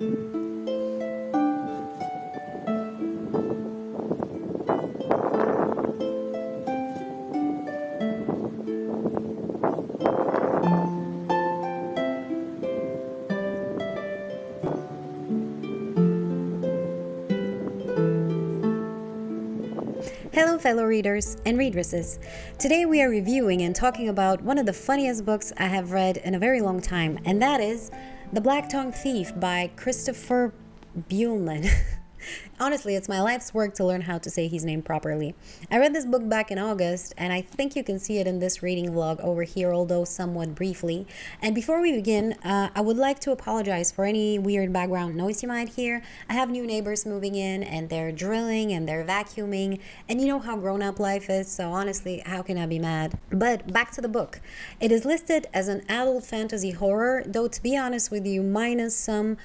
Hello fellow readers and readresses. Today we are reviewing and talking about one of the funniest books I have read in a very long time, and that is The Blacktongue Thief by Christopher Buehlman. Honestly, it's my life's work to learn how to say his name properly. I read this book back in August, and I think you can see it in this reading vlog over here, although somewhat briefly. And before we begin, I would like to apologize for any weird background noise you might hear. I have new neighbors moving in, and they're drilling and they're vacuuming, and you know how grown-up life is, so honestly, how can I be mad? But back to the book. It is listed as an adult fantasy horror, though to be honest with you, minus some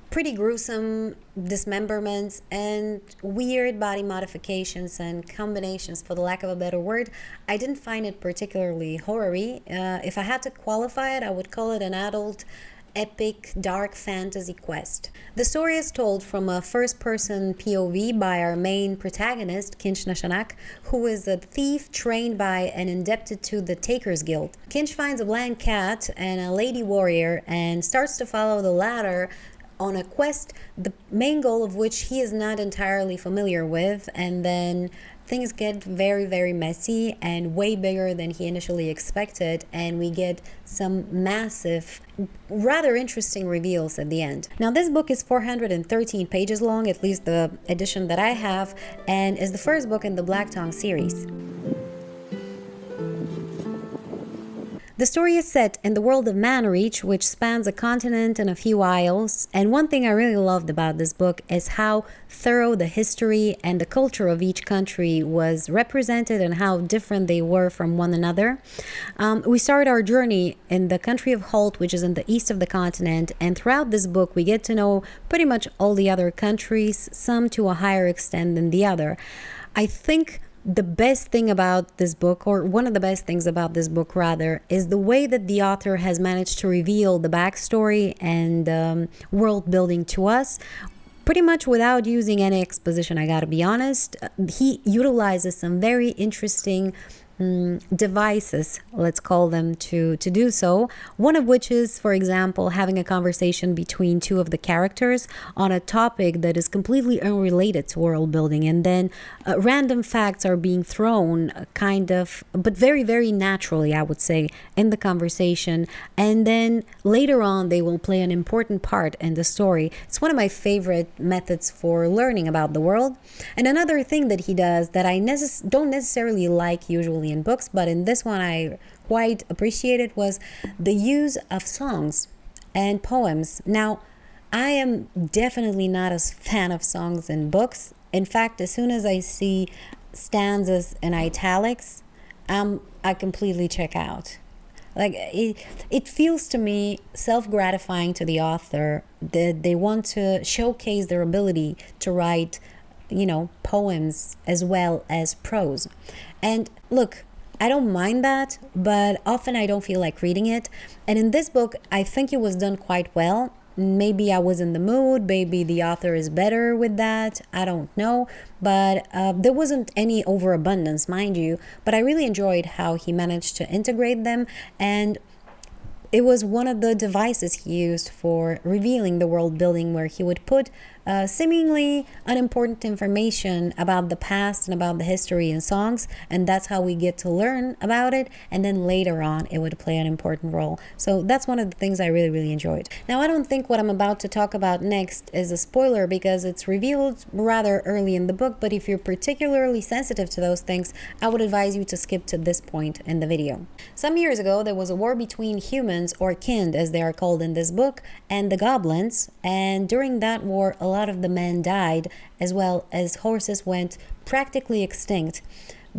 pretty gruesome dismemberments and weird body modifications and combinations, for the lack of a better word. I didn't find it particularly horror-y. If I had to qualify it, I would call it an adult epic dark fantasy quest. The story is told from a first-person POV by our main protagonist, Kinch Nashanak, who is a thief trained by and indebted to the Takers Guild. Kinch finds a blind cat and a lady warrior and starts to follow the latter on a quest, the main goal of which he is not entirely familiar with, and then things get very, very messy and way bigger than he initially expected, and we get some massive, rather interesting reveals at the end. Now, this book is 413 pages long, at least the edition that I have, and is the first book in the Blacktongue series. The story is set in the world of Manreach, which spans a continent and a few isles, and one thing I really loved about this book is how thorough the history and the culture of each country was represented and how different they were from one another. We start our journey in the country of Holt, which is in the east of the continent, and throughout this book we get to know pretty much all the other countries, some to a higher extent than the other. I think the best thing about this book, or one of the best things about this book rather, is the way that the author has managed to reveal the backstory and world building to us, pretty much without using any exposition. I gotta be honest. He utilizes some very interesting devices, let's call them, to do so. One of which is, for example, having a conversation between two of the characters on a topic that is completely unrelated to world building, and then random facts are being thrown kind of, but very, very naturally, I would say, in the conversation, and then later on they will play an important part in the story. It's one of my favorite methods for learning about the world. And another thing that he does that I don't necessarily like usually in books, but in this one I quite appreciated, was the use of songs and poems. Now, I am definitely not a fan of songs in books. In fact, as soon as I see stanzas in italics, I completely check out. Like, it feels to me self-gratifying to the author that they want to showcase their ability to write, poems as well as prose. And look, I don't mind that, but often I don't feel like reading it. And in this book, I think it was done quite well. Maybe I was in the mood, maybe the author is better with that, I don't know. But there wasn't any overabundance, mind you, but I really enjoyed how he managed to integrate them, and it was one of the devices he used for revealing the world building, where he would put seemingly unimportant information about the past and about the history in songs, and that's how we get to learn about it, and then later on it would play an important role. So that's one of the things I really, really enjoyed. Now, I don't think what I'm about to talk about next is a spoiler because it's revealed rather early in the book, but if you're particularly sensitive to those things, I would advise you to skip to this point in the video. Some years ago, there was a war between humans, or kind as they are called in this book, and the goblins, and during that war a lot of the men died, as well as horses went practically extinct.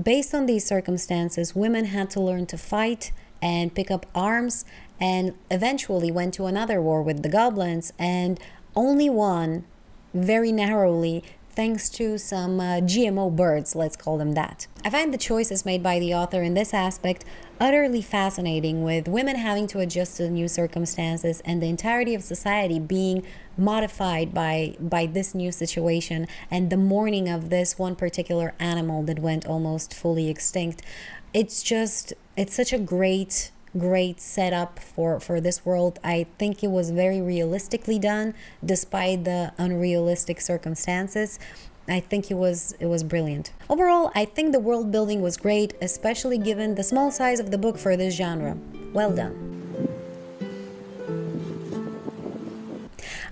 Based on these circumstances, women had to learn to fight and pick up arms, and eventually went to another war with the goblins, and only one, very narrowly, thanks to some GMO birds, let's call them that. I find the choices made by the author in this aspect utterly fascinating, with women having to adjust to new circumstances and the entirety of society being modified by this new situation, and the mourning of this one particular animal that went almost fully extinct. It's such a great setup for this world. I think it was very realistically done despite the unrealistic circumstances. I think it was brilliant. Overall, I think the world building was great, especially given the small size of the book for this genre. Well done.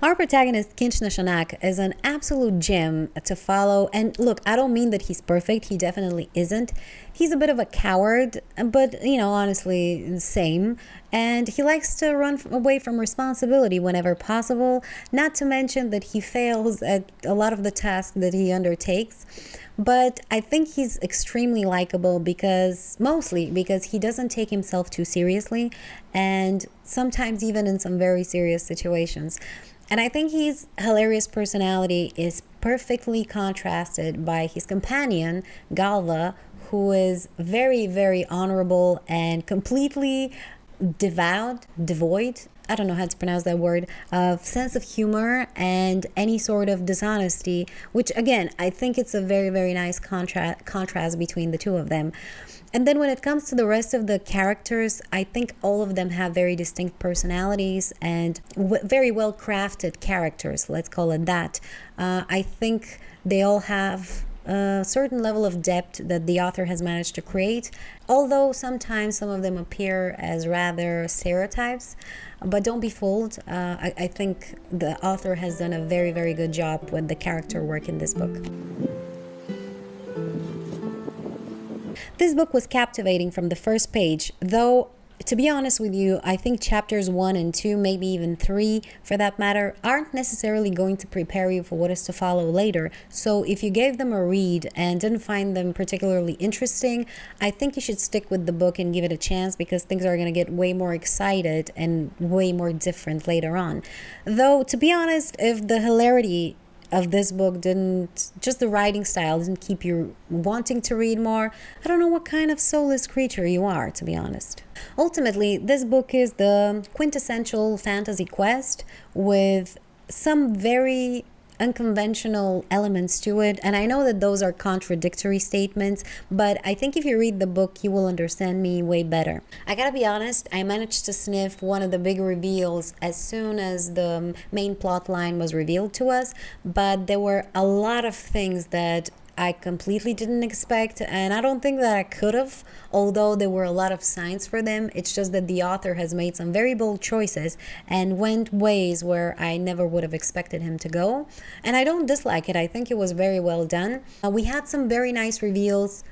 Our protagonist, Kinch Nashanak, is an absolute gem to follow. And look, I don't mean that he's perfect. He definitely isn't. He's a bit of a coward, but, honestly, same. And he likes to run away from responsibility whenever possible, not to mention that he fails at a lot of the tasks that he undertakes. But I think he's extremely likable mostly because he doesn't take himself too seriously, and sometimes even in some very serious situations. And I think his hilarious personality is perfectly contrasted by his companion, Galva, who is very, very honorable and completely devoid, I don't know how to pronounce that word, of sense of humor and any sort of dishonesty, which again, I think it's a very, very nice contrast between the two of them. And then when it comes to the rest of the characters, I think all of them have very distinct personalities and very well crafted characters, let's call it that. I think they all have a certain level of depth that the author has managed to create, although sometimes some of them appear as rather stereotypes. But don't be fooled. I think the author has done a very, very good job with the character work in this book. This book was captivating from the first page, though, to be honest with you, I think chapters 1 and 2, maybe even 3 for that matter, aren't necessarily going to prepare you for what is to follow later. So if you gave them a read and didn't find them particularly interesting, I think you should stick with the book and give it a chance, because things are going to get way more excited and way more different later on. Though, to be honest, if the hilarity of this book just the writing style didn't keep you wanting to read more, I don't know what kind of soulless creature you are, to be honest. Ultimately, this book is the quintessential fantasy quest with some very unconventional elements to it, and I know that those are contradictory statements, but I think if you read the book you will understand me way better. I gotta be honest, I managed to sniff one of the big reveals as soon as the main plot line was revealed to us, but there were a lot of things that I completely didn't expect, and I don't think that I could have, although there were a lot of signs for them. It's just that the author has made some very bold choices and went ways where I never would have expected him to go, and I don't dislike it. I think it was very well done. We had some very nice reveals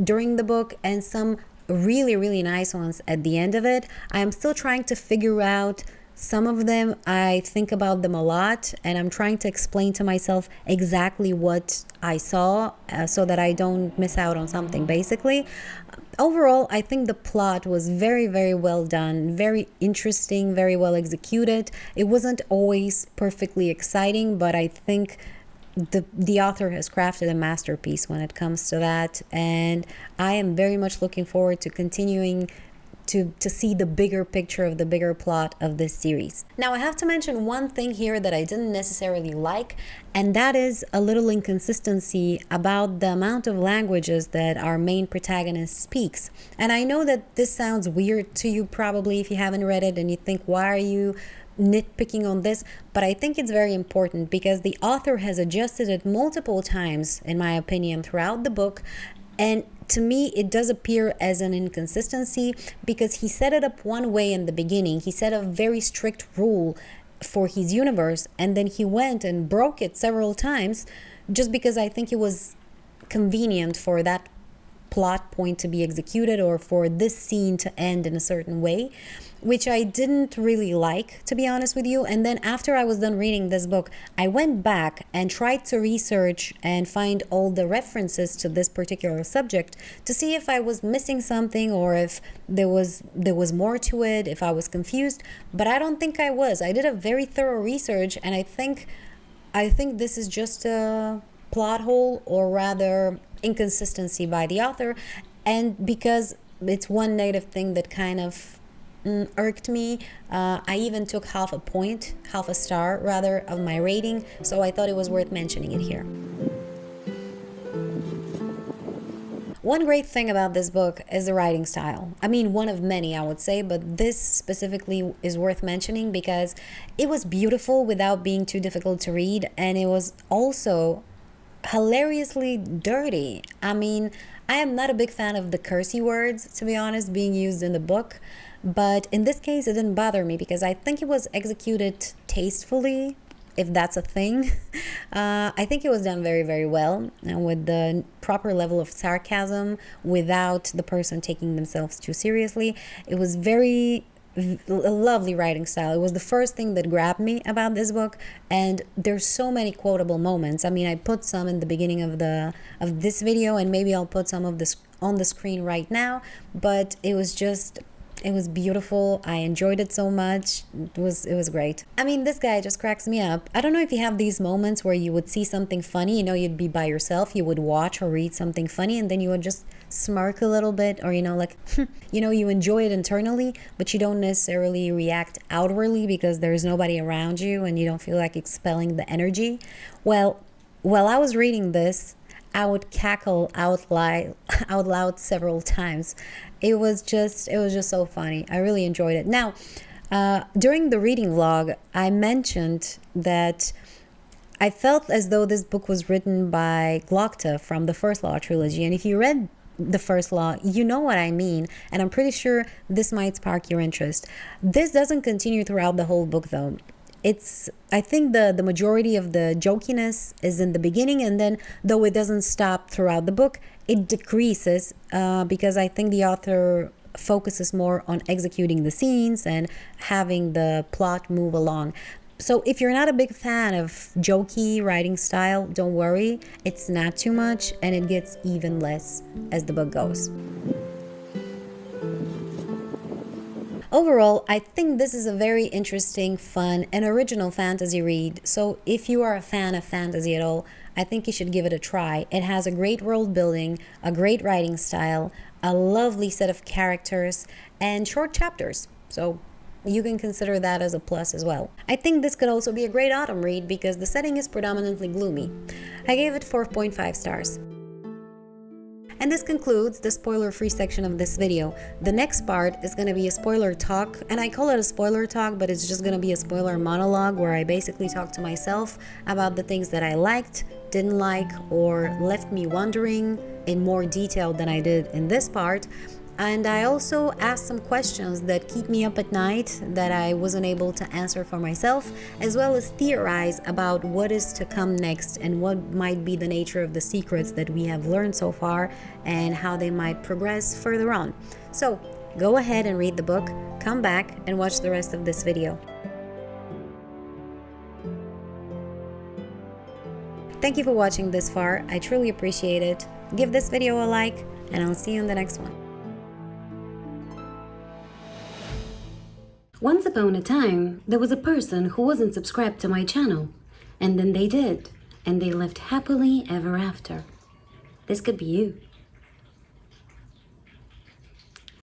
during the book and some really, really nice ones at the end of it. I am still trying to figure out some of them. I think about them a lot, and I'm trying to explain to myself exactly what I saw so that I don't miss out on something, basically. Overall, I think the plot was very, very well done, very interesting, very well executed. It wasn't always perfectly exciting, but I think the author has crafted a masterpiece when it comes to that, and I am very much looking forward to continuing to see the bigger picture of the bigger plot of this series. Now, I have to mention one thing here that I didn't necessarily like, and that is a little inconsistency about the amount of languages that our main protagonist speaks. And I know that this sounds weird to you probably if you haven't read it and you think, why are you nitpicking on this? But I think it's very important because the author has adjusted it multiple times, in my opinion, throughout the book. And to me, it does appear as an inconsistency because he set it up one way in the beginning. He set a very strict rule for his universe, and then he went and broke it several times just because I think it was convenient for that plot point to be executed or for this scene to end in a certain way, which I didn't really like, to be honest with you. And then after I was done reading this book, I went back and tried to research and find all the references to this particular subject to see if I was missing something or if there was more to it, if I was confused. But I don't think I was. I did a very thorough research, and I think this is just a plot hole, or rather inconsistency by the author, and because it's one negative thing that kind of irked me. I even took half a star rather, of my rating, so I thought it was worth mentioning it here. One great thing about this book is the writing style. I mean, one of many, I would say, but this specifically is worth mentioning because it was beautiful without being too difficult to read, and it was also hilariously dirty. I mean, I am not a big fan of the cursey words, to be honest, being used in the book, but in this case it didn't bother me because I think it was executed tastefully, if that's a thing. I think it was done very, very well, and with the proper level of sarcasm without the person taking themselves too seriously. It was a lovely writing style. It was the first thing that grabbed me about this book, and there's so many quotable moments. I mean, I put some in the beginning of this video, and maybe I'll put some of this on the screen right now, but it was beautiful. I enjoyed it so much. It was great. I mean, this guy just cracks me up. I don't know if you have these moments where you would see something funny, you'd be by yourself, you would watch or read something funny, and then you would just smirk a little bit, or like you enjoy it internally, but you don't necessarily react outwardly because there's nobody around you and you don't feel like expelling the energy. Well, while I was reading this, I would cackle out loud several times. It was just so funny. I really enjoyed it. Now, during the reading vlog, I mentioned that I felt as though this book was written by Blacktongue from the First Law trilogy. And if you read the First Law, you know what I mean. And I'm pretty sure this might spark your interest. This doesn't continue throughout the whole book, though. I think the majority of the jokiness is in the beginning, and then though it doesn't stop throughout the book, it decreases because I think the author focuses more on executing the scenes and having the plot move along. So if you're not a big fan of jokey writing style, don't worry, it's not too much, and it gets even less as the book goes. Overall, I think this is a very interesting, fun, and original fantasy read. So if you are a fan of fantasy at all, I think you should give it a try. It has a great world building, a great writing style, a lovely set of characters, and short chapters. So you can consider that as a plus as well. I think this could also be a great autumn read because the setting is predominantly gloomy. I gave it 4.5 stars. And this concludes the spoiler-free section of this video. The next part is going to be a spoiler talk, and I call it a spoiler talk, but it's just going to be a spoiler monologue where I basically talk to myself about the things that I liked, didn't like, or left me wondering in more detail than I did in this part. And I also asked some questions that keep me up at night that I wasn't able to answer for myself, as well as theorize about what is to come next and what might be the nature of the secrets that we have learned so far and how they might progress further on. So go ahead and read the book, come back and watch the rest of this video. Thank you for watching this far. I truly appreciate it. Give this video a like, and I'll see you in the next one. Once upon a time, there was a person who wasn't subscribed to my channel, and then they did, and they lived happily ever after. This could be you.